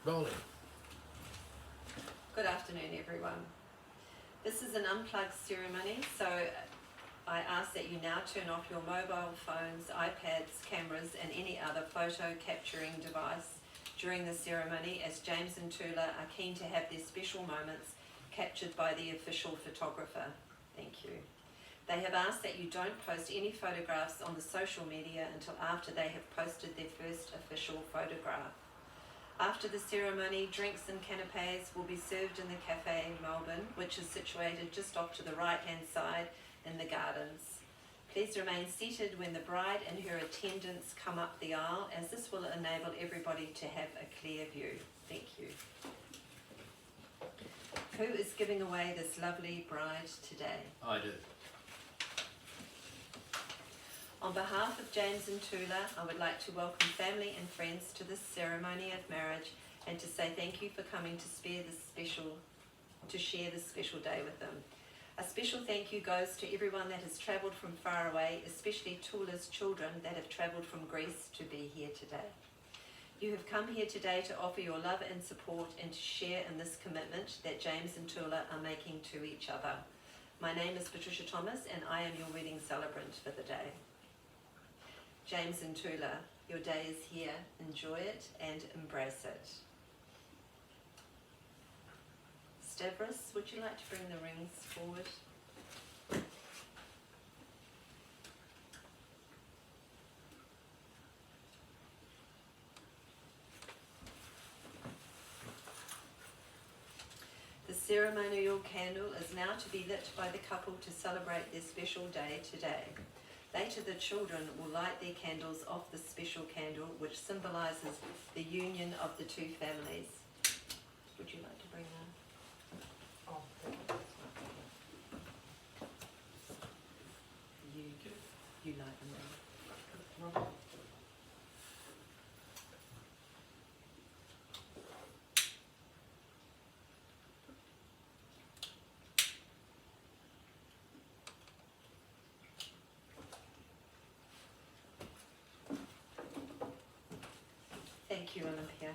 Rolling. Good afternoon, everyone. This is an unplugged ceremony, so I ask that you now turn off your mobile phones, iPads, cameras and any other photo capturing device during the ceremony, as James and Tula are keen to have their special moments captured by the official photographer. Thank you. They have asked that you don't post any photographs on the social media until after they have posted their first official photograph. After the ceremony, drinks and canapes will be served in the cafe in Melbourne, which is situated just off to the right-hand side in the gardens. Please remain seated when the bride and her attendants come up the aisle, as this will enable everybody to have a clear view. Thank you. Who is giving away this lovely bride today? I do. On behalf of James and Tula, I would like to welcome family and friends to this ceremony of marriage and to say thank you for coming to share this special day with them. A special thank you goes to everyone that has travelled from far away, especially Tula's children that have travelled from Greece to be here today. You have come here today to offer your love and support and to share in this commitment that James and Tula are making to each other. My name is Patricia Thomas and I am your wedding celebrant for the day. James and Tula, your day is here. Enjoy it and embrace it. Stavros, would you like to bring the rings forward? The ceremonial candle is now to be lit by the couple to celebrate their special day today. Later, the children will light their candles off the special candle, which symbolises the union of the two families. Would you like to bring that? You light them now. Thank you, Olympia.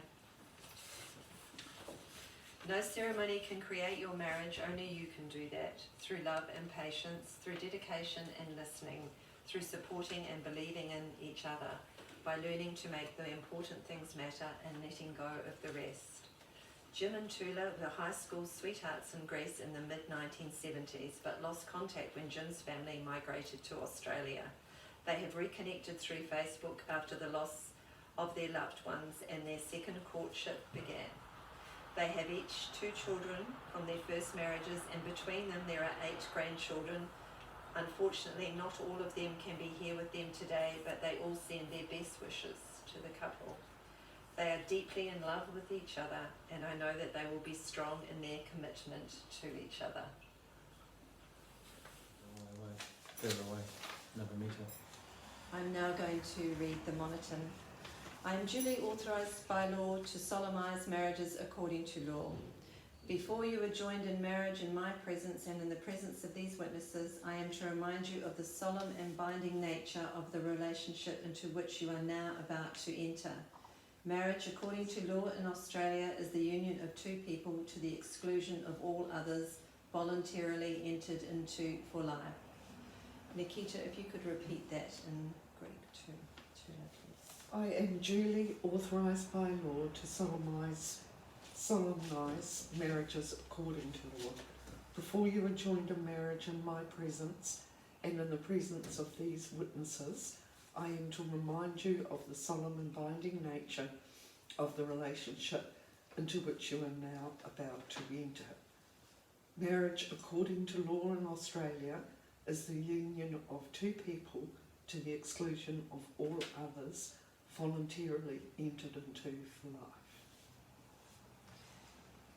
No ceremony can create your marriage, only you can do that, through love and patience, through dedication and listening, through supporting and believing in each other, by learning to make the important things matter and letting go of the rest. Jim and Tula were high school sweethearts in Greece in the mid-1970s, but lost contact when Jim's family migrated to Australia. They have reconnected through Facebook after the loss of their loved ones, and their second courtship began. They have each 2 children from their first marriages, and between them there are 8 grandchildren. Unfortunately, not all of them can be here with them today, but they all send their best wishes to the couple. They are deeply in love with each other, and I know that they will be strong in their commitment to each other. Further away. Never meet her. I'm now going to read the moniton. I am duly authorised by law to solemnise marriages according to law. Before you are joined in marriage in my presence and in the presence of these witnesses, I am to remind you of the solemn and binding nature of the relationship into which you are now about to enter. Marriage according to law in Australia is the union of 2 people to the exclusion of all others, voluntarily entered into for life. Nikita, if you could repeat that in Greek too. I am duly authorised by law to solemnise marriages according to law. Before you are joined in marriage in my presence and in the presence of these witnesses, I am to remind you of the solemn and binding nature of the relationship into which you are now about to enter. Marriage according to law in Australia is the union of 2 people to the exclusion of all others, voluntarily entered into for life.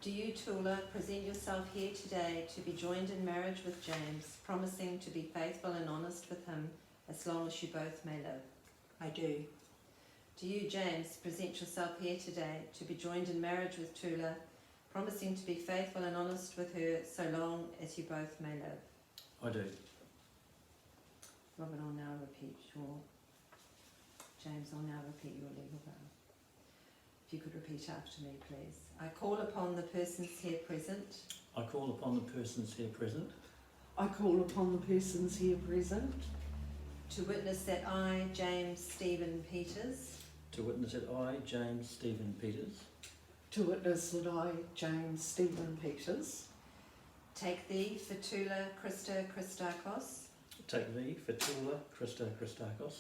Do you, Tula, present yourself here today to be joined in marriage with James, promising to be faithful and honest with him as long as you both may live? I do. Do you, James, present yourself here today to be joined in marriage with Tula, promising to be faithful and honest with her so long as you both may live? I do. Robin, I'll now repeat your... James, I'll now repeat your legal vow. If you could repeat after me, please. I call upon the persons here present I call upon the persons here present I call upon the persons here present to witness that I, James Stephen Peters, to witness that I, James Stephen Peters, to witness that I, James Stephen Peters, take thee, Fatoula Christa Christakos, take thee, Fatoula Christa Christakos,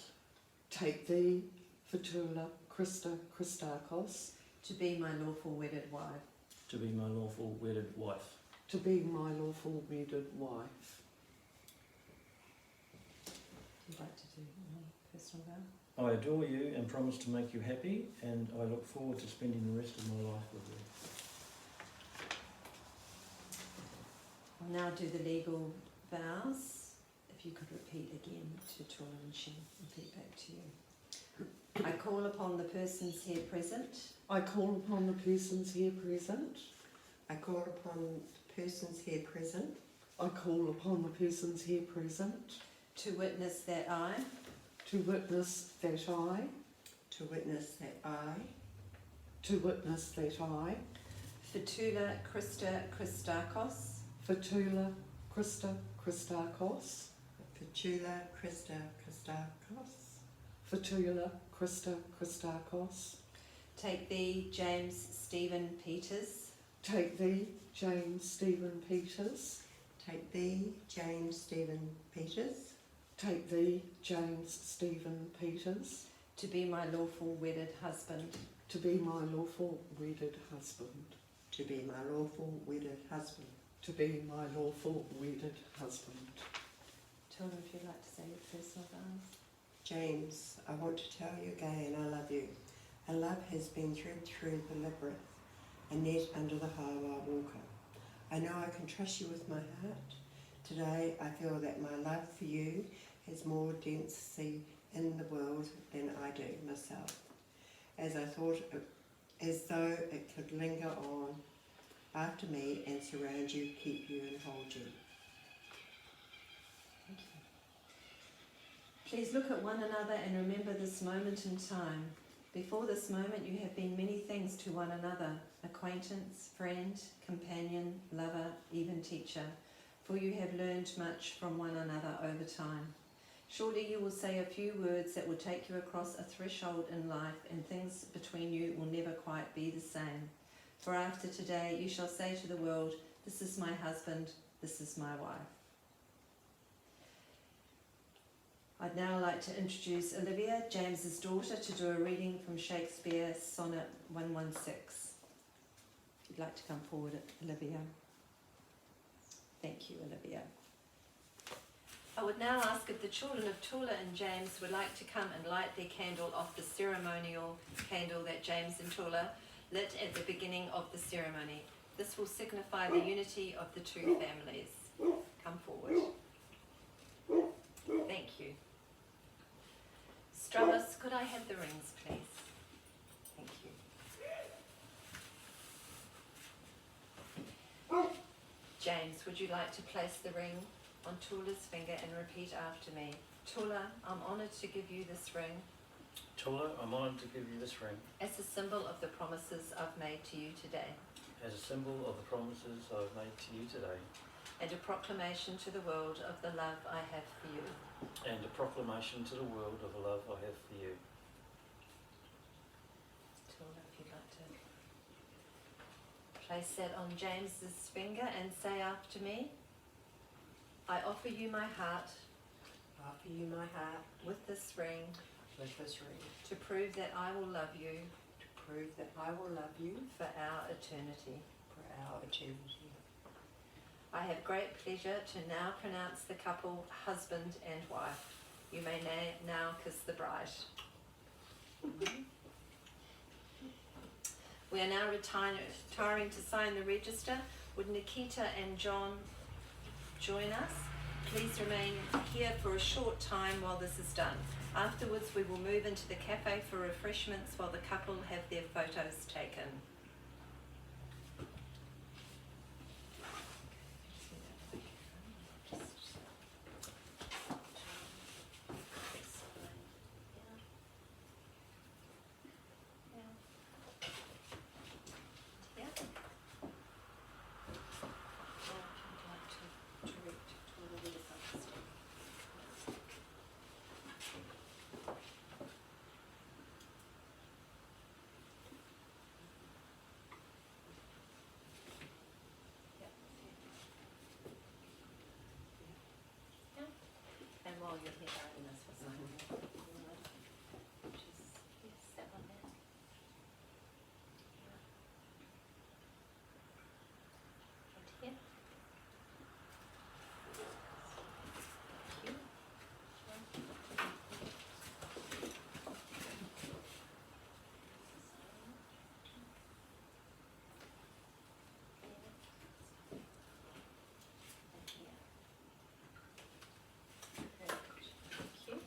take thee, Fatoula Christa Christakos, to be my lawful wedded wife. to be my lawful wedded wife. to be my lawful wedded wife. Would you like to do any personal vow? I adore you and promise to make you happy, and I look forward to spending the rest of my life with you. I'll now do the legal vows. If you could repeat again to Tula and Shen, repeat back to you. I call upon the persons here present I call upon the persons here present. I call upon the persons here present I call upon the persons here present to witness that I, to witness that I, to witness that I, to witness that I, Fatoula Christa Christakos, Fatoula Christa Christakos, Fatoula Christa Christakos, Fatoula Christa Christakos, take thee, James Stephen Peters, take thee, James Stephen Peters, take thee, James Stephen Peters, take thee, James Stephen Peters, to be my lawful wedded husband. to be my lawful wedded husband, to be my lawful wedded husband. to be my lawful wedded husband. Tula, if you'd like to say your personal vows. James, I want to tell you again I love you. Our love has been through the labyrinth, a net under the highway walker. I know I can trust you with my heart. Today I feel that my love for you has more density in the world than I do myself. As though it could linger on after me and surround you, keep you and hold you. Thank you. Please look at one another and remember this moment in time. Before this moment you have been many things to one another: acquaintance, friend, companion, lover, even teacher, for you have learned much from one another over time. Surely you will say a few words that will take you across a threshold in life, and things between you will never quite be the same. For after today you shall say to the world, this is my husband, this is my wife. I'd now like to introduce Olivia, James's daughter, to do a reading from Shakespeare's Sonnet 116. If you'd like to come forward, Olivia. Thank you, Olivia. I would now ask if the children of Tula and James would like to come and light their candle off the ceremonial candle that James and Tula lit at the beginning of the ceremony. This will signify the unity of the two families. Come forward. Thank you. Strummers, could I have the rings, please? Thank you. James, would you like to place the ring on Tula's finger and repeat after me? Tula, I'm honoured to give you this ring Tula, I'm honoured to give you this ring as a symbol of the promises I've made to you today, as a symbol of the promises I've made to you today, and a proclamation to the world of the love I have for you. and a proclamation to the world of the love I have for you. Tula, if you'd like to place that on James's finger and say after me, I offer you my heart I offer you my heart with this ring with this ring to prove that I will love you to prove that I will love you for our eternity. for our eternity. I have great pleasure to now pronounce the couple husband and wife. You may now kiss the bride. We are now retiring to sign the register. Would Nikita and John join us? Please remain here for a short time while this is done. Afterwards, we will move into the cafe for refreshments while the couple have their photos taken. hold your head out in this for a second. Which is, yes, that one there. And here. Thank you.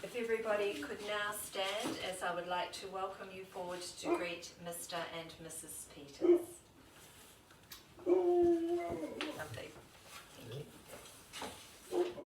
If everybody could now stand, as I would like to welcome you forward to greet Mr. and Mrs. Peters.